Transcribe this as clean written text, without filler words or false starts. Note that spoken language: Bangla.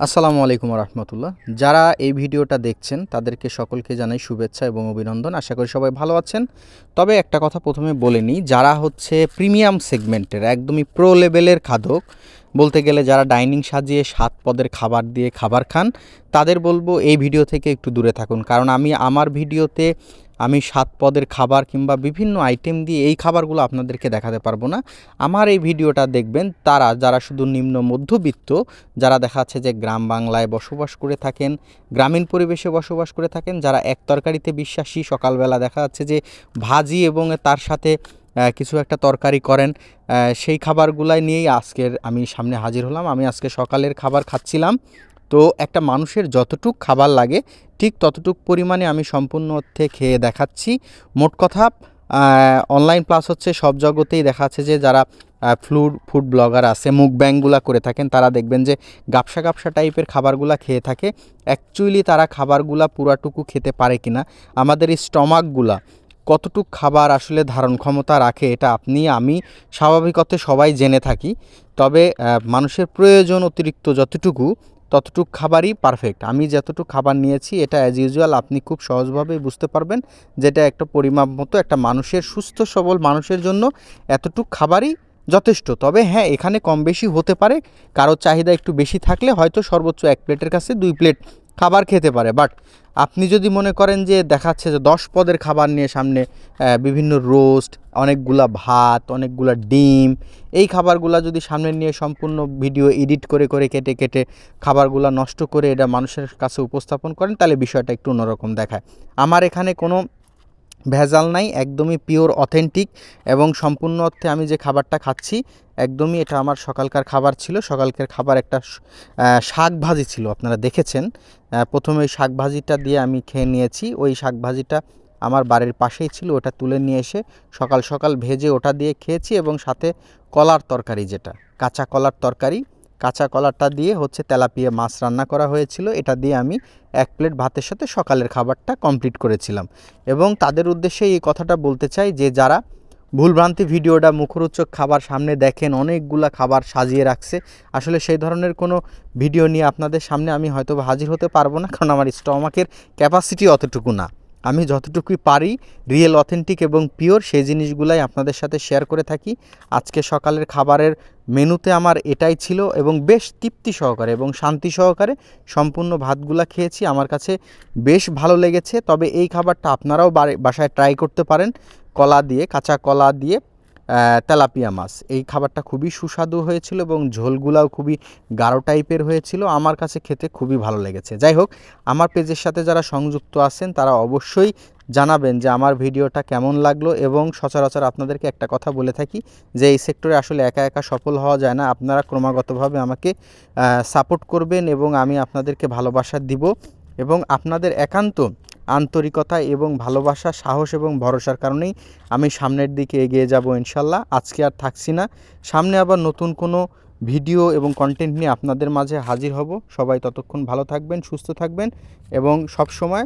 আসসালামু আলাইকুম রহমতুল্লাহ। যারা এই ভিডিওটা দেখছেন তাদেরকে সকলকে জানাই শুভেচ্ছা এবং অভিনন্দন। আশা করি সবাই ভালো আছেন। তবে একটা কথা প্রথমে বলে নিই, যারা হচ্ছে প্রিমিয়াম সেগমেন্টের একদমই প্রো লেভেলের খাদক, বলতে গেলে যারা ডাইনিং সাজিয়ে 7 পদের খাবার দিয়ে খাবার খান, তাদের বলবো এই ভিডিও থেকে একটু দূরে থাকুন। কারণ আমি আমার ভিডিওতে 7 পদের খাবার কিংবা বিভিন্ন আইটেম দিয়ে এই খাবারগুলো আপনাদেরকে দেখাতে পারবো না। আমার এই ভিডিওটা দেখবেন তারা যারা শুধু নিম্ন মধ্যবিত্ত, যারা দেখা যাচ্ছে যে গ্রাম বাংলায় বসবাস করে থাকেন, গ্রামীণ পরিবেশে বসবাস করে থাকেন, যারা এক তরকারিতে বিশ্বাসী, সকালবেলা দেখা যাচ্ছে যে ভাজি এবং তার সাথে কিছু একটা তরকারি করেন, সেই খাবারগুলাই নিয়েই আজকের আমি সামনে হাজির হলাম। আমি আজকে সকালের খাবার খাচ্ছিলাম। তো একটা মানুষের যতটুক খাবার লাগে ঠিক ততটুক পরিমাণে আমি সম্পূর্ণ অর্থে খেয়ে দেখাচ্ছি। মোট কথা অনলাইন প্লাস হচ্ছে সব জগতেই দেখা যাচ্ছে যে যারা ফুড ব্লগার আছে, মুখব্যাংগুলা করে থাকেন, তারা দেখবেন যে গাবসা গাবসা টাইপের খাবারগুলা খেয়ে থাকে। অ্যাকচুয়ালি তারা খাবারগুলা পুরাটুকু খেতে পারে কিনা, আমাদের এই স্টমাকগুলা কতটুক খাবার আসলে ধারণ ক্ষমতা রাখে, এটা আপনি আমি স্বাভাবিকতে সবাই জেনে থাকি। তবে মানুষের প্রয়োজন অতিরিক্ত যতটুকু, ততটুক খাবারই পারফেক্ট। আমি যতটুকু খাবার নিয়েছি এটা অ্যাজ ইউজুয়াল আপনি খুব সহজভাবেই বুঝতে পারবেন যেটা একটা পরিমাপ মতো একটা মানুষের, সুস্থ সবল মানুষের জন্য এতটুক খাবারই যথেষ্ট। তবে হ্যাঁ, এখানে কম বেশি হতে পারে, কারোর চাহিদা একটু বেশি থাকলে হয়তো সর্বোচ্চ 1 প্লেটের কাছে 2 প্লেট খাবার খেতে পারে। বাট আপনি যদি মনে করেন যে দেখাচ্ছে যে 10 পদের খাবার নিয়ে সামনে, বিভিন্ন রোস্ট, অনেকগুলা ভাত, অনেকগুলা ডিম, এই খাবারগুলা যদি সামনে নিয়ে সম্পূর্ণ ভিডিও এডিট করে করে কেটে কেটে খাবারগুলা নষ্ট করে এটা মানুষের কাছে উপস্থাপন করেন, তাহলে বিষয়টা একটু অন্যরকম দেখায়। আমার এখানে কোনো ভেজাল নাই, একদমই পিওর অথেন্টিক এবং সম্পূর্ণ অর্থে আমি যে খাবারটা খাচ্ছি একদমই এটা আমার সকালকার খাবার ছিল। সকালকার খাবার একটা শাক ভাজি ছিল, আপনারা দেখেছেন। প্রথমে ওই শাক ভাজিটা দিয়ে আমি খেয়ে নিয়েছি। ওই শাক ভাজিটা আমার বাড়ির পাশেই ছিল, ওটা তুলে নিয়ে এসে সকাল সকাল ভেজে ওটা দিয়ে খেয়েছি এবং সাথে কলার তরকারি, যেটা কাঁচা কলার তরকারি, কাঁচা কলারটা দিয়ে হচ্ছে তেলাপিয়া মাছ রান্না করা হয়েছিল, এটা দিয়ে আমি 1 প্লেট ভাতের সাথে সকালের খাবারটা কমপ্লিট করেছিলাম। এবং তাদের উদ্দেশ্যে এই কথাটা বলতে চাই যে যারা ভুলভ্রান্তি ভিডিওটা মুখরোচক খাবার সামনে দেখেন, অনেকগুলা খাবার সাজিয়ে রাখছে, আসলে সেই ধরনের কোনো ভিডিও নিয়ে আপনাদের সামনে আমি হয়তো হাজির হতে পারবো না, কারণ আমার স্টমাকের ক্যাপাসিটি অতটুকু না। আমি যতটুকুই পারি রিয়েল অথেন্টিক এবং পিওর সেই জিনিসগুলাই আপনাদের সাথে শেয়ার করে থাকি। আজকে সকালের খাবারের মেনুতে আমার এটাই ছিল এবং বেশ তৃপ্তি সহকারে এবং শান্তি সহকারে সম্পূর্ণ ভাতগুলা খেয়েছি। আমার কাছে বেশ ভালো লেগেছে। তবে এই খাবারটা আপনারাও বাসায় ট্রাই করতে পারেন। কলা দিয়ে, কাঁচা কলা দিয়ে তেলাপিয়া মাছ, এই খাবারটা খুবই সুস্বাদু হয়েছিল এবং ঝোলগুলাও খুবই গাঢ় টাইপের হয়েছিল। আমার কাছে খেতে খুবই ভালো লেগেছে। যাই হোক, আমার পেজের সাথে যারা সংযুক্ত আছেন তারা অবশ্যই জানাবেন যে আমার ভিডিওটা কেমন লাগলো। এবং সচরাচর আপনাদেরকে একটা কথা বলে থাকি যে এই সেক্টরে আসলে একা একা সফল হওয়া যায় না। আপনারা ক্রমাগতভাবে আমাকে সাপোর্ট করবেন এবং আমি আপনাদেরকে ভালোবাসা দিব এবং আপনাদের একান্ত আন্তরিকতা এবং ভালোবাসা, সাহস এবং ভরসার কারণেই আমি সামনের দিকে এগিয়ে যাব ইনশাল্লাহ। আজকে আর থাকছি না, সামনে আবার নতুন কোনো ভিডিও এবং কন্টেন্ট নিয়ে আপনাদের মাঝে হাজির হব। সবাই ততক্ষণ ভালো থাকবেন, সুস্থ থাকবেন এবং সব সময়